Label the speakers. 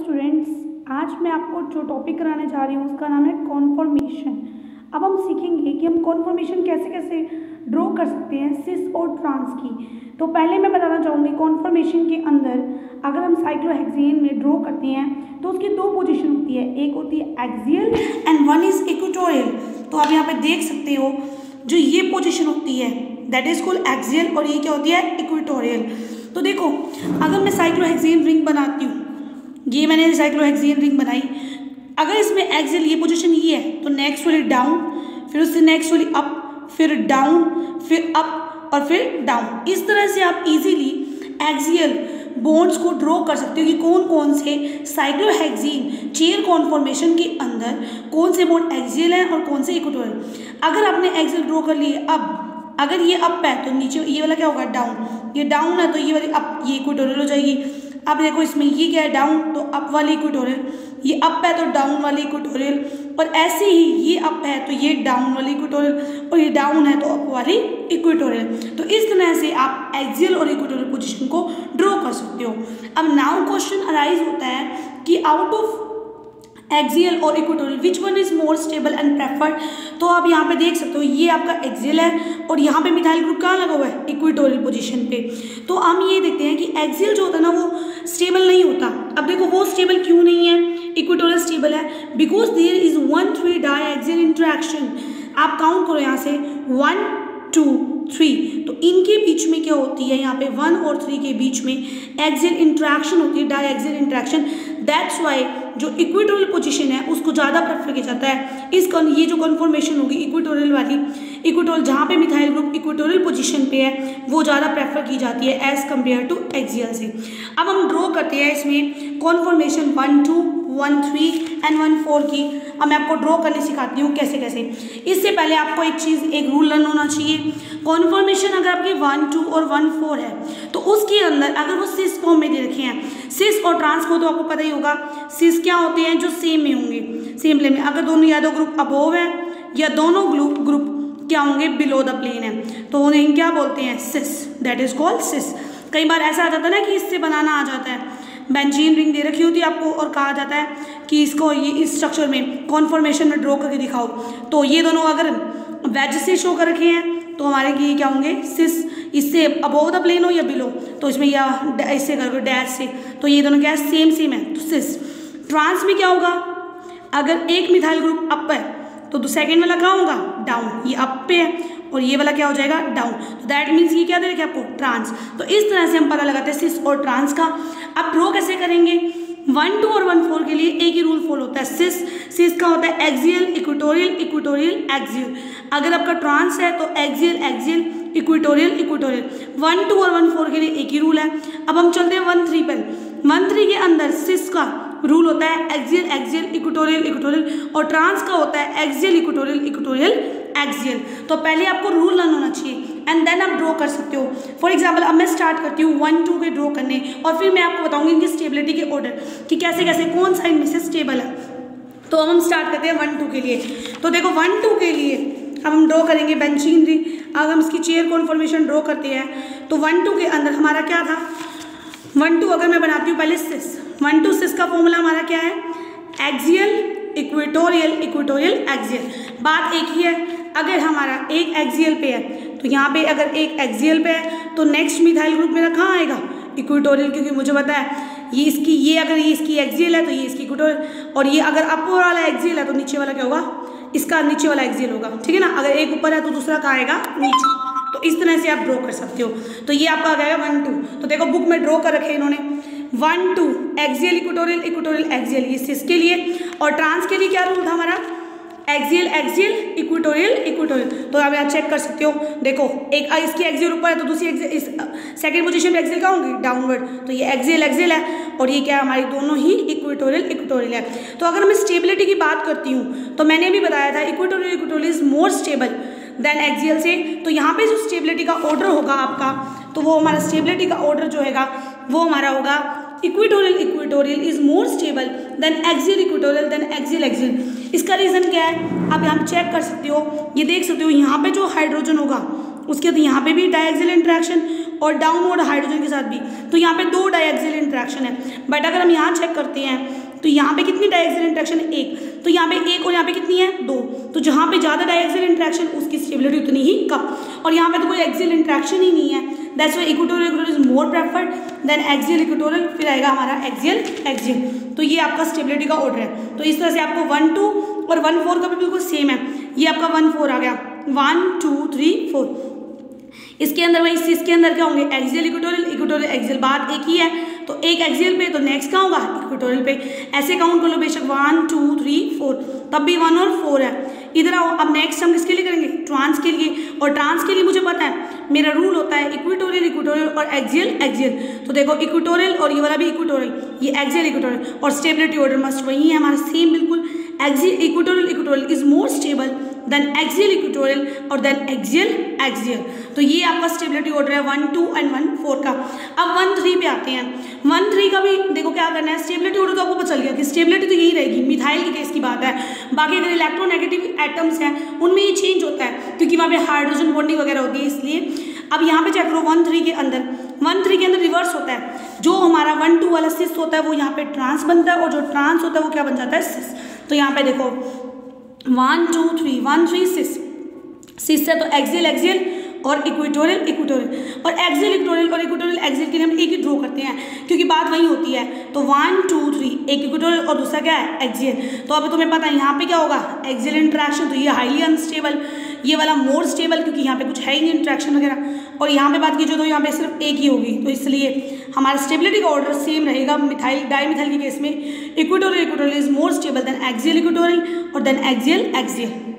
Speaker 1: Students, आज मैं आपको जो टॉपिक कराने जा रही हूँ उसका नाम है कॉन्फॉर्मेशन। अब हम सीखेंगे कि हम कॉन्फॉर्मेशन कैसे कैसे ड्रॉ कर सकते हैं सिस और ट्रांस की। तो पहले मैं बताना चाहूँगी कॉन्फॉर्मेशन के अंदर अगर हम साइक्लोहेक्सेन में ड्रॉ करते हैं तो उसकी दो पोजीशन होती है, एक होती है axial and one is equatorial. तो आप यहाँ पे देख सकते हो जो ये पोजीशन होती है दैट इज कॉल्ड एक्सियल और ये क्या होती है इक्वेटोरियल। तो देखो अगर मैं साइक्लोहेक्सेन रिंग बनाती हूँ, ये मैंने साइक्लोहेक्सेन रिंग बनाई, अगर इसमें एक्सियल ये पोजीशन ये है तो नेक्स्ट वाली डाउन, फिर उससे नेक्स्ट वाली अप, फिर डाउन, फिर अप और फिर डाउन। इस तरह से आप इजीली एक्सियल बॉन्ड्स को ड्रॉ कर सकते हो कि कौन कौन से साइक्लोहेक्सेन चेयर कॉन्फॉर्मेशन के अंदर कौन से बॉन्ड एक्सियल हैं और कौन से इक्वेटोरियल। अगर आपने एक्सियल ड्रॉ कर लिए, अब अगर ये अप है तो नीचे ये वाला क्या होगा डाउन, ये डाउन है तो ये वाली अप, ये इक्वेटोरियल हो जाएगी। अब देखो इसमें ये क्या है डाउन तो अप वाली इक्वेटोरियल, ये अप है तो डाउन वाली इक्वेटोरियल, और ऐसे ही ये अप है तो ये डाउन वाली इक्वेटोरियल और ये डाउन है तो अप वाली इक्वेटोरियल। तो इस तरह से आप एक्सियल और इक्वेटोरियल पोजीशन को ड्रॉ कर सकते हो। अब नाउ क्वेश्चन अराइज होता है कि आउट ऑफ एक्सियल और equatorial which one is more stable and preferred. तो आप यहाँ पे देख सकते हो ये आपका एक्सियल है और यहाँ पे मिथाइल ग्रुप कहाँ लगा हुआ है इक्वेटोरियल पोजीशन पे। तो हम ये देखते हैं कि एक्सियल जो होता है ना वो स्टेबल नहीं होता। अब देखो वो स्टेबल क्यों नहीं है, इक्वेटोरियल स्टेबल है because there is 1-3 di axial interaction. आप काउंट करो यहाँ से 1, 2, 3, तो इनके बीच में क्या होती है, यहाँ पे 1 और 3 के बीच में एक्सियल इंटरेक्शन होती है, di axial interaction. That's why जो इक्वेटोरियल पोजीशन है उसको ज़्यादा प्रेफर किया जाता है। ये जो कन्फॉर्मेशन होगी इक्वेटोरियल वाली, इक्वेटोरियल जहाँ पे मिथाइल ग्रुप इक्वेटोरियल पोजीशन पे है वो ज़्यादा प्रेफर की जाती है एज कम्पेयर टू एक्सियल से। अब हम ड्रॉ करते हैं इसमें कॉन्फॉर्मेशन 1, 2, 1, 3 एंड 1, 4 की। अब मैं आपको ड्रॉ करने सिखाती हूँ कैसे कैसे। इससे पहले आपको एक रूल लर्न होना चाहिए। कॉन्फॉर्मेशन अगर आपकी 1, 2 और 1, 4 है तो उसके अंदर अगर वो सिस फॉर्म में दे रखे हैं, सिस और ट्रांस को तो आपको पता ही होगा, सिस क्या होते हैं जो सेम में होंगे, सेम प्लेन में। अगर दोनों या दो ग्रुप अबोव है या दोनों ग्रुप क्या होंगे बिलो द प्लेन है तो उन्हें क्या बोलते हैं सिस, दैट इज कॉल्ड सिस। कई बार ऐसा आ जाता है ना कि इससे बनाना आ जाता है, बेंजीन रिंग दे रखी होती है आपको और कहा जाता है कि इसको ये इस स्ट्रक्चर में कॉन्फॉर्मेशन में ड्रॉ करके दिखाओ। तो ये दोनों अगर वेज से शो कर रखे हैं तो हमारे ये क्या होंगे सिस, इससे अबोव द प्लेन हो या बिलो तो इसमें या इससे कर डैश से, तो ये दोनों क्या है सेम है तो सिस। ट्रांस में क्या होगा, अगर एक मिथाइल ग्रुप अप है तो सेकेंड वाला कहाँ होगा डाउन, ये अप पे है और ये वाला क्या हो जाएगा डाउन, तो दैट मीन्स ये क्या दे रखे आपको ट्रांस। तो इस तरह से हम पता लगाते हैं सिस और ट्रांस का। अब ड्रॉ कैसे करेंगे, 1, 2 और 1, 4 के लिए एक ही रूल फॉलो होता है, सिस का होता है एक्सियल इक्वेटोरियल इक्वेटोरियल एक्सियल। अगर आपका ट्रांस है तो एक्सियल एक्सियल इक्वेटोरियल इक्वेटोरियल। 1, 2 और 1, 4 के लिए एक ही रूल है। अब हम चलते हैं 1, 3 पर। 1, 3 के अंदर सिस का रूल होता है एक्सियल एक्सियल इक्वेटोरियल इक्वेटोरियल और ट्रांस का होता है एक्सियल इक्वेटोरियल इक्वेटोरियल एक्सियल। तो पहले आपको रूल लर्न होना चाहिए एंड देन आप ड्रॉ कर सकते हो। फॉर एग्जाम्पल अब मैं स्टार्ट करती हूँ 1, 2 के ड्रॉ करने और फिर मैं आपको बताऊंगी इनकी स्टेबिलिटी के ऑर्डर कि कैसे कैसे कौन सा इनमें से स्टेबल है। तो अब हम स्टार्ट करते हैं 1, 2 के लिए। तो देखो 1, 2 के लिए अब हम ड्रॉ करेंगे बेंजीन रिंग। अगर हम इसकी चेयर कॉन्फॉर्मेशन ड्रॉ करते हैं तो 1, 2 के अंदर हमारा क्या था, 1, 2 अगर मैं बनाती हूँ पहले सिस, 1, 2 सिस का फॉर्मूला हमारा क्या है एक्सियल इक्वेटोरियल इक्वेटोरियल एक्सियल। बात एक ही है, अगर हमारा एक एक्सियल पे है तो यहाँ पे अगर एक एक्सियल पे है तो नेक्स्ट मिथाइल ग्रुप मेरा कहाँ आएगा इक्वेटोरियल, क्योंकि मुझे पता है ये अगर ये इसकी एक्सियल है तो ये इसकी इक्वेटोरियल, और ये अगर अपर वाला एक्सियल है तो नीचे वाला क्या होगा, इसका नीचे वाला एक्सियल होगा, ठीक है ना। अगर एक ऊपर है तो दूसरा कहाँ आएगा नीचे। तो इस तरह से आप ड्रॉ कर सकते हो। तो ये आपका आ गया 1, 2। तो देखो बुक में ड्रॉ कर रखे इन्होंने 1, 2 एक्सियल इक्वेटोरियल इक्वेटोरियल एक्सियल, ये सिस के लिए। और ट्रांस के लिए क्या रूल था हमारा एक्सियल एक्सियल इक्वेटोरियल इक्वेटोरियल। तो आप यहाँ चेक कर सकते हो, देखो एक इसकी एक्सियल ऊपर है तो दूसरी इस सेकंड पोजीशन पे एक्सियल क्या होंगी डाउनवर्ड, तो ये एक्सियल एक्सियल है और ये क्या हमारी दोनों ही इक्वेटोरियल इक्वेटोरियल है। तो अगर मैं स्टेबिलिटी की बात करती हूँ तो मैंने भी बताया था equatorial equatorial is more stable than axial से। तो यहाँ पे जो स्टेबिलिटी का ऑर्डर होगा आपका, तो वो हमारा स्टेबिलिटी का ऑर्डर जो है वो हमारा होगा equatorial equatorial is more stable than axial equatorial than axial axial. इसका रीज़न क्या है आप यहाँ चेक कर सकते हो, ये देख सकते हो यहाँ पे जो हाइड्रोजन होगा उसके बाद यहाँ पे भी डायएक्सियल इंटरेक्शन और डाउनवर्ड हाइड्रोजन के साथ भी, तो यहाँ पे 2 डायएक्सियल इंटरेक्शन है। बट अगर हम यहाँ चेक करते हैं तो यहाँ पे कितनी डायएक्सियल इंटरेक्शन है, 1, तो यहाँ पे 1 और यहाँ पे कितनी है, 2, तो जहाँ पे ज़्यादा डायएक्सियल इंटरेक्शन उसकी स्टेबिलिटी उतनी ही कम, और यहाँ पे तो कोई एक्सियल इंटरेक्शन ही नहीं है, that's why equatorial is more preferred than axial equatorial, फिर आएगा हमारा एक्सियल। तो ये आपका स्टेबिलिटी का ऑर्डर है। तो इस तरह से आपको 1 2 और 1 4 का भी बिल्कुल सेम है, ये आपका 1 4 आ गया, 1 2 3 4। इसके अंदर वही इसके अंदर क्या होंगे, एक्सियल इक्वेटोरियल एक्सियल, बात एक ही है, तो एक एक्सियल पे तो नेक्स्ट कहाँ होगा, इक्वेटोरियल पे। ऐसे काउंट कर लो बेशक 1 2 3 4, तब भी 1 और 4 है। इधर आओ, अब नेक्स्ट हम किसके लिए करेंगे, ट्रांस के लिए, और ट्रांस के लिए मुझे पता है मेरा रूल होता है इक्वेटोरियल और एक्सियल। तो देखो इक्वेटोरियल और ये वाला भी इक्वेटोरियल, ये एक्सियल और स्टेबिलिटी ऑर्डर मस्ट वही है हमारा सेम बिल्कुल। Equatorial is more stable than axial और देन एक्सियल। तो ये आपका स्टेबिलिटी ऑर्डर है 1 2 एंड 1 4 का। अब 1 3 पे आते हैं। 1 3 का भी देखो क्या करना है, स्टेबिलिटी ऑर्डर तो आपको पता चल गया कि स्टेबिलिटी तो यही रहेगी, मिथाइल के केस की बात है। बाकी अगर इलेक्ट्रोनेगेटिव एटम्स हैं उनमें ये चेंज होता है क्योंकि वहाँ पे हाइड्रोजन बॉन्डिंग वगैरह होती है, इसलिए। अब यहाँ पे चेक करो 1 3 के अंदर रिवर्स होता है, जो हमारा 1 2 वाला सिस होता है वो यहाँ पे ट्रांस बनता है, और जो ट्रांस होता है वो क्या बन जाता है, सिस। तो यहाँ पे देखो 1 2 3 1 3 सिस है, तो एक्सियल और इक्वेटोरियल और एक्सियल और इक्वेटोरियल एक्सियल के लिए हम एक ही ड्रॉ करते हैं क्योंकि बात वही होती है। तो 1 2 3 एक इक्वेटोरियल और दूसरा क्या है, एक्सियल। तो अब तुम्हें पता है यहाँ पे क्या होगा, एक्सियल इंटरेक्शन, तो ये हाईली अनस्टेबल, ये वाला मोर स्टेबल क्योंकि यहाँ पे कुछ है ही नहीं इंटरेक्शन वगैरह, और यहाँ पे बात की जो तो यहाँ पे सिर्फ एक ही होगी, तो इसलिए हमारा स्टेबिलिटी का ऑर्डर सेम रहेगा। मिथाइल डाईमिथाइल के केस में equatorial is more stable than axial और देन एक्सियल।